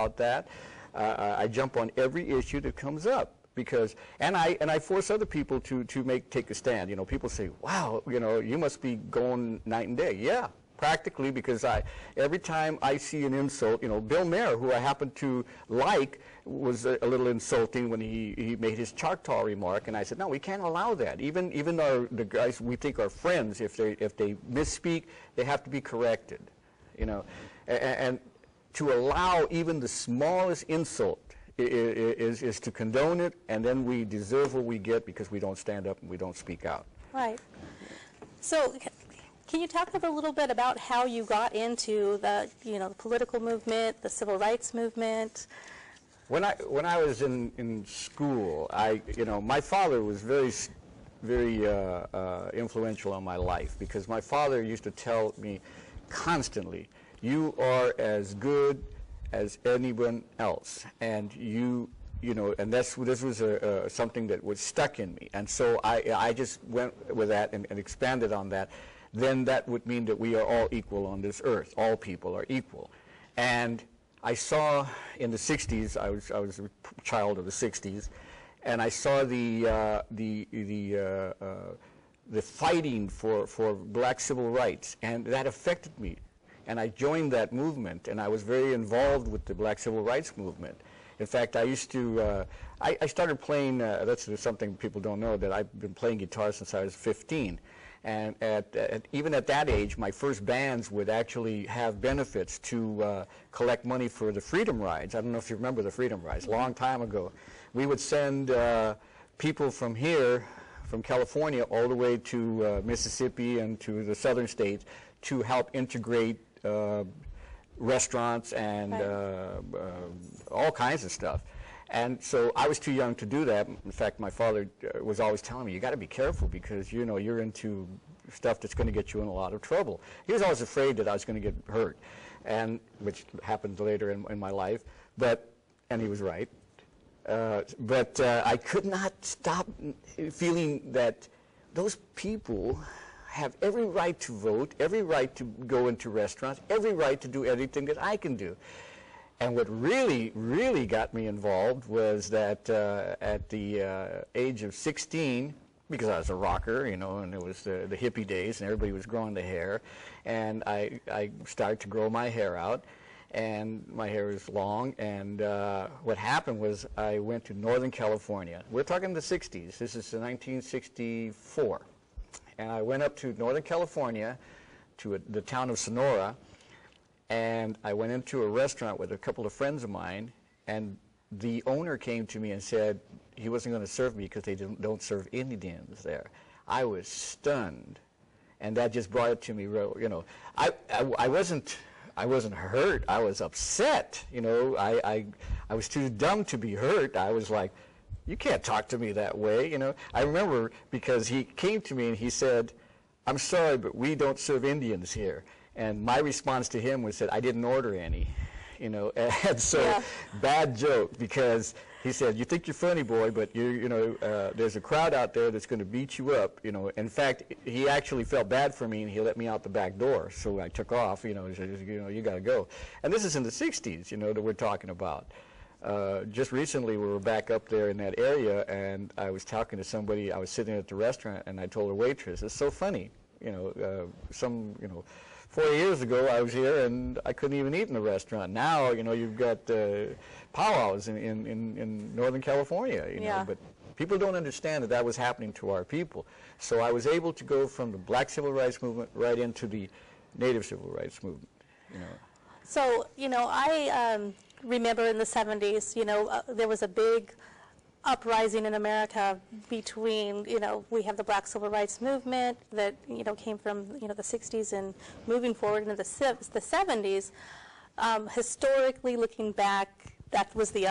about that. I jump on every issue that comes up. Because and I force other people to take a stand. You know, people say, "Wow, you know, you must be going night and day." Yeah, practically, because every time I see an insult, you know, Bill Maher, who I happen to like, was a little insulting when he made his Choctaw remark, and I said, "No, we can't allow that. Even the guys we think are friends, if they misspeak, they have to be corrected." You know, and to allow even the smallest insult is to condone it, and then we deserve what we get because we don't stand up and we don't speak out. Right. So can you talk a little bit about how you got into the political movement, the civil rights movement? When I was in school, my father was very influential on my life, because my father used to tell me constantly, "You are as good as anyone else," and and this was something that was stuck in me, and so I just went with that and expanded on that. Then that would mean that we are all equal on this earth. All people are equal, and I saw in the '60s. I was a child of the '60s, and I saw the fighting for black civil rights, and that affected me. And I joined that movement, and I was very involved with the black civil rights movement. In fact, I used to, I started playing, that's something people don't know, that I've been playing guitar since I was 15. And even at that age, my first bands would actually have benefits to collect money for the Freedom Rides. I don't know if you remember the Freedom Rides, a long time ago. We would send people from here, from California, all the way to Mississippi and to the southern states to help integrate restaurants and all kinds of stuff. And so I was too young to do that. In fact, my father was always telling me, "You got to be careful, because you're into stuff that's going to get you in a lot of trouble." He was always afraid that I was going to get hurt, and which happened later in my life. And he was right. But I could not stop feeling that those people have every right to vote, every right to go into restaurants, every right to do anything that I can do. And what really, really got me involved was that at the age of 16, because I was a rocker, and it was the hippie days, and everybody was growing the hair, and I started to grow my hair out, and my hair was long, and what happened was I went to Northern California. We're talking the 60s. This is 1964. And I went up to Northern California, to the town of Sonora, and I went into a restaurant with a couple of friends of mine, and the owner came to me and said he wasn't going to serve me because they don't serve Indians there. I was stunned, and that just brought it to me. I wasn't hurt. I was upset. I was too dumb to be hurt. I was like, "You can't talk to me that way." I remember because he came to me and he said, "I'm sorry, but we don't serve Indians here." And my response to him was that I didn't order any, and so yeah. Bad joke, because he said, "You think you're funny, boy, but there's a crowd out there that's going to beat you up." In fact, he actually felt bad for me, and he let me out the back door. So I took off. He said, "You got to go." And this is in the '60s, that we're talking about. Just recently, we were back up there in that area, and I was talking to somebody. I was sitting at the restaurant, and I told the waitress, "It's so funny, 4 years ago I was here, and I couldn't even eat in the restaurant. Now, you've got powwows in Northern California, yeah. But people don't understand that was happening to our people. So I was able to go from the black civil rights movement right into the Native civil rights movement, So, I remember in the 70s, there was a big uprising in America between, we have the black civil rights movement that, came from, the 60s and moving forward into the 70s. Historically, looking back, that was the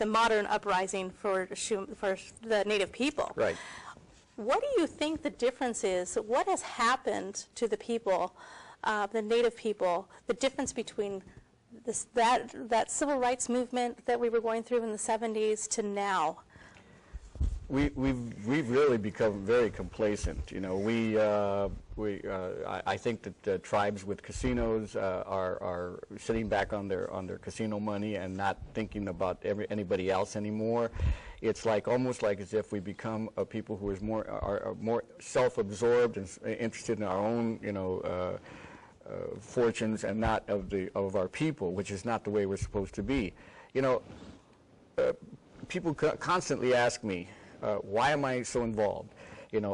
modern uprising for the Native people. Right. What do you think the difference is? What has happened to the people, the Native people, the difference between that civil rights movement that we were going through in the 70s to now? We've really become very complacent. I think that tribes with casinos are sitting back on their casino money and not thinking about anybody else anymore. It's like almost like as if we become a people who are more self-absorbed and interested in our own, fortunes and not of our people, which is not the way we're supposed to be. People constantly ask me, why am I so involved?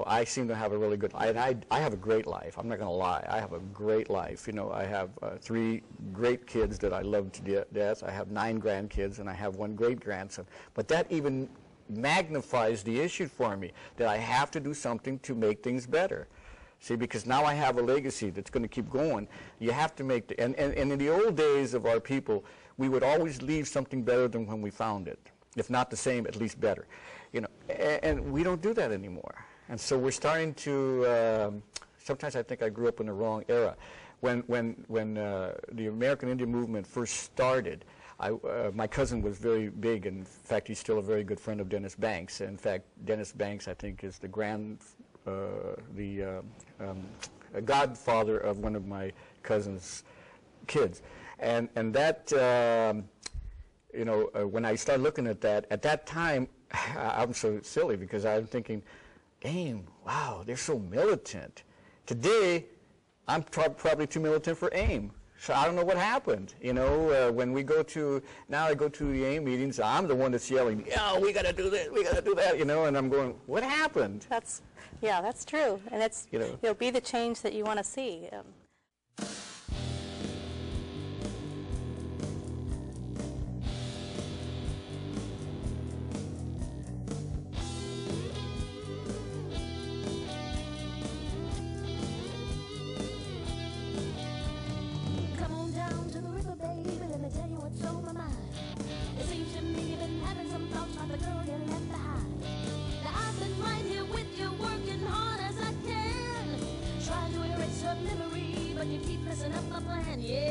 I seem to have a really good life. I have a great life. I'm not going to lie. I have a great life. I have 3 great kids that I love to death. I have 9 grandkids, and I have 1 great-grandson. But that even magnifies the issue for me, that I have to do something to make things better. See, because now I have a legacy that's going to keep going. You have to make and in the old days of our people, we would always leave something better than when we found it. If not the same, at least better. And we don't do that anymore. And so we're starting to, sometimes I think I grew up in the wrong era. When the American Indian movement first started, my cousin was very big. In fact, he's still a very good friend of Dennis Banks. In fact, Dennis Banks, I think, is a godfather of one of my cousin's kids. And that, when I started looking at that time, I'm so silly because I'm thinking, AIM, wow, they're so militant. Today, I'm probably too militant for AIM. So I don't know what happened. When we now I go to the AIM meetings, I'm the one that's yelling, we got to do this, we got to do that, and I'm going, what happened? That's true. And it's, be the change that you want to see. Memory, but you keep messing up my plan, yeah.